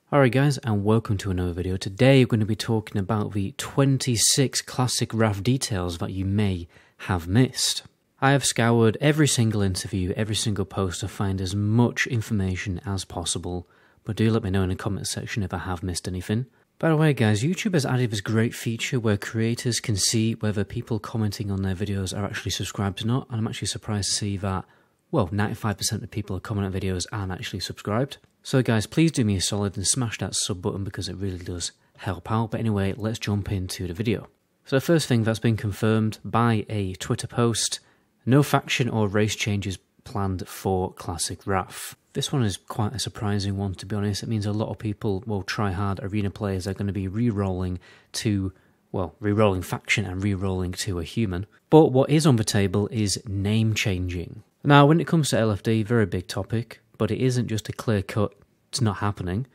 Alright guys, and welcome to another video. Today we're going to be talking about the 26 classic RAF details that you may have missed. I have scoured every single interview, every single post to find as much information as possible, but do let me know in the comment section if I have missed anything. By the way guys, YouTube has added this great feature where creators can see whether people commenting on their videos are actually subscribed or not, and I'm actually surprised to see that, well, 95% of people who comment on videos aren't actually subscribed. So guys, please do me a solid and smash that sub button because it really does help out. But anyway, let's jump into the video. So the first thing that's been confirmed by a Twitter post, no faction or race changes planned for Classic RAF. This one is quite a surprising one, to be honest. It means a lot of people, well, try-hard arena players are going to be re-rolling to, well, re-rolling faction and re-rolling to a human. But what is on the table is name changing. Now, when it comes to LFD, very big topic, but it isn't just a clear cut, it's not happening.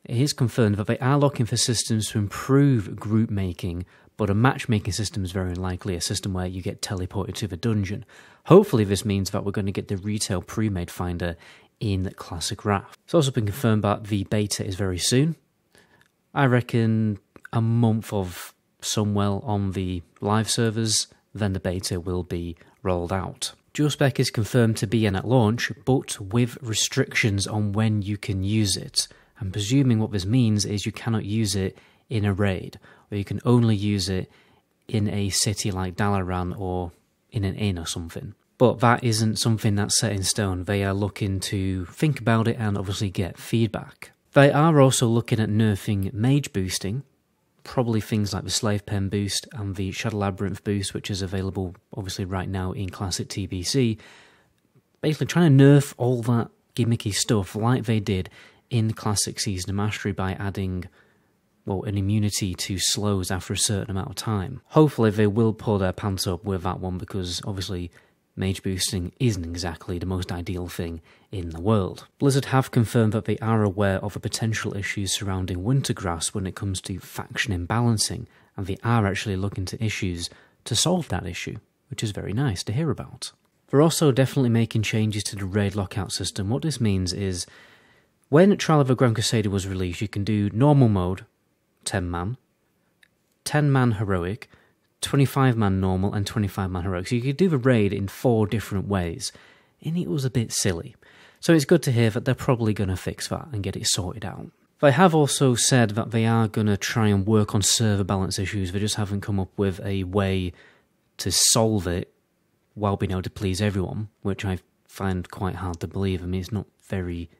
It is confirmed that they are looking for systems to improve group making, but a matchmaking system is very unlikely, a system where you get teleported to the dungeon. Hopefully this means that we're going to get the retail pre-made finder in Classic RAF. It's also been confirmed that the beta is very soon. I reckon a month of Somewell on the live servers, then the beta will be rolled out. Dual spec is confirmed to be in at launch, but with restrictions on when you can use it. I'm presuming what this means is you cannot use it in a raid, or you can only use it in a city like Dalaran or in an inn or something. But that isn't something that's set in stone. They are looking to think about it and obviously get feedback. They are also looking at nerfing mage boosting, probably things like the Slave Pen boost and the Shadow Labyrinth boost, which is available obviously right now in Classic TBC. Basically trying to nerf all that gimmicky stuff like they did in Classic Season of Mastery by adding, well, an immunity to slows after a certain amount of time. Hopefully they will pull their pants up with that one, because obviously mage boosting isn't exactly the most ideal thing in the world. Blizzard have confirmed that they are aware of the potential issues surrounding Wintergrasp when it comes to faction imbalancing, and they are actually looking to issues to solve that issue, which is very nice to hear about. They're also definitely making changes to the raid lockout system. What this means is, when Trial of the Grand Crusader was released, you can do normal mode, 10 man, 10 man heroic, 25-man normal and 25-man heroic. So you could do the raid in 4 different ways, and it was a bit silly. So it's good to hear that they're probably going to fix that and get it sorted out. They have also said that they are going to try and work on server balance issues. They just haven't come up with a way to solve it while being able to please everyone, which I find quite hard to believe. I mean, it's not very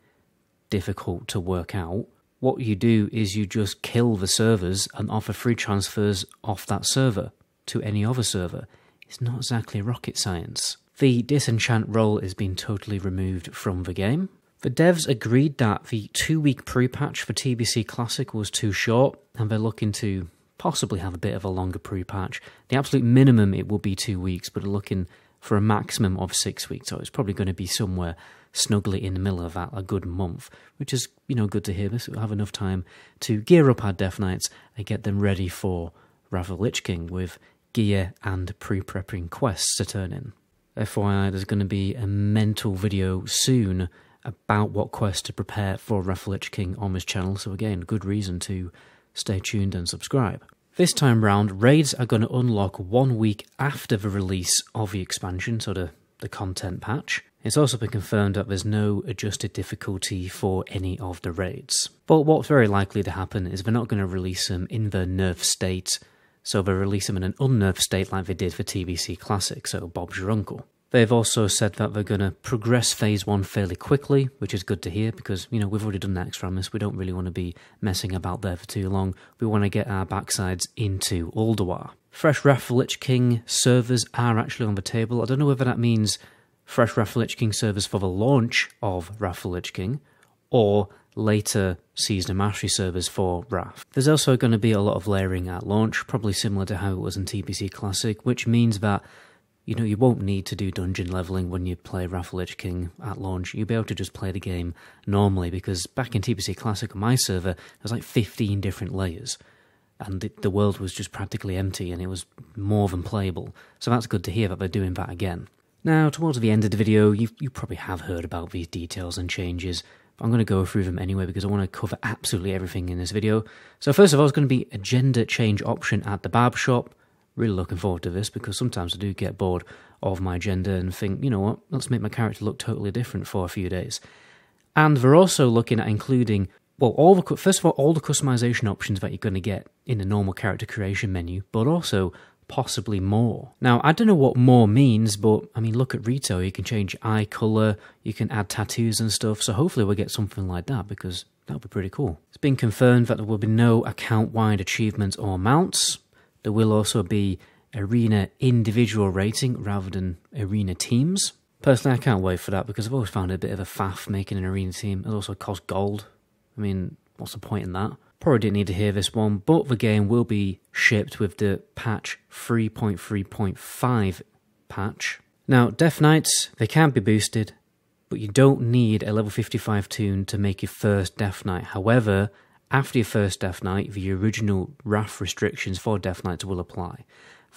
difficult to work out. What you do is you just kill the servers and offer free transfers off that server to any other server. It's not exactly rocket science. The disenchant role is being totally removed from the game. The devs agreed that the 2-week pre-patch for TBC Classic was too short, and they're looking to possibly have a bit of a longer pre-patch. The absolute minimum it will be 2 weeks, but they're looking for a maximum of 6 weeks, so it's probably going to be somewhere snugly in the middle of that, a good month, which is, you know, good to hear. This will have enough time to gear up our Death Knights and get them ready for Wrath of the Lich King with gear and pre-prepping quests to turn in. FYI, there's going to be a mental video soon about what quests to prepare for Wrath of the Lich King on this channel, so again, good reason to stay tuned and subscribe. This time round, raids are going to unlock 1 week after the release of the expansion, so the content patch. It's also been confirmed that there's no adjusted difficulty for any of the raids. But what's very likely to happen is they're not going to release them in the nerf state, so they'll release them in an unnerfed state like they did for TBC Classic, so Bob's your uncle. They've also said that they're going to progress Phase 1 fairly quickly, which is good to hear because, you know, we've already done that Extramus. We don't really want to be messing about there for too long. We want to get our backsides into Ulduar. Fresh Wrath of the Lich King servers are actually on the table. I don't know whether that means fresh Wrath of the Lich King servers for the launch of Wrath of the Lich King, or later Season of Mastery servers for Wrath. There's also going to be a lot of layering at launch, probably similar to how it was in TBC Classic, which means that, you know, you won't need to do dungeon leveling when you play Wrath of the Lich King at launch. You'll be able to just play the game normally, because back in TBC Classic on my server, there's like 15 different layers, and the world was just practically empty, and it was more than playable. So that's good to hear that they're doing that again. Now, towards the end of the video, you probably have heard about these details and changes. I'm going to go through them anyway because I want to cover absolutely everything in this video. So first of all, it's going to be a gender change option at the barber shop. Really looking forward to this because sometimes I do get bored of my gender and think, you know what, let's make my character look totally different for a few days. And we're also looking at including, well, first of all the customization options that you're going to get in the normal character creation menu, but also possibly more. Now, I don't know what more means, but I mean, look at retail. You can change eye color, you can add tattoos and stuff, so hopefully we'll get something like that because that would be pretty cool. It's been confirmed that there will be no account-wide achievements or mounts. There will also be arena individual rating rather than arena teams. Personally, I can't wait for that because I've always found it a bit of a faff making an arena team. It also costs gold. I mean, what's the point in that? Probably didn't need to hear this one, but the game will be shipped with the patch 3.3.5 patch. Now, Death Knights, they can be boosted, but you don't need a level 55 toon to make your first Death Knight. However, after your first Death Knight, the original Wrath restrictions for Death Knights will apply.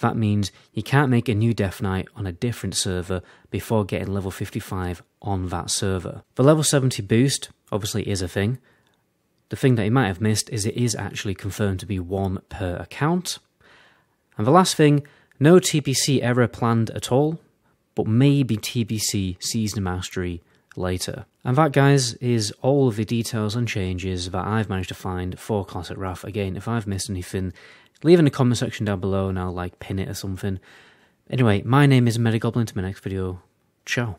That means you can't make a new Death Knight on a different server before getting level 55 on that server. The level 70 boost obviously is a thing. The thing that you might have missed is it is actually confirmed to be 1 per account. And the last thing, no TBC error planned at all, but maybe TBC Season Mastery later. And that, guys, is all of the details and changes that I've managed to find for Classic Wrath. Again, if I've missed anything, leave in the comment section down below and I'll pin it or something. Anyway, my name is MetaGoblin. To my next video. Ciao.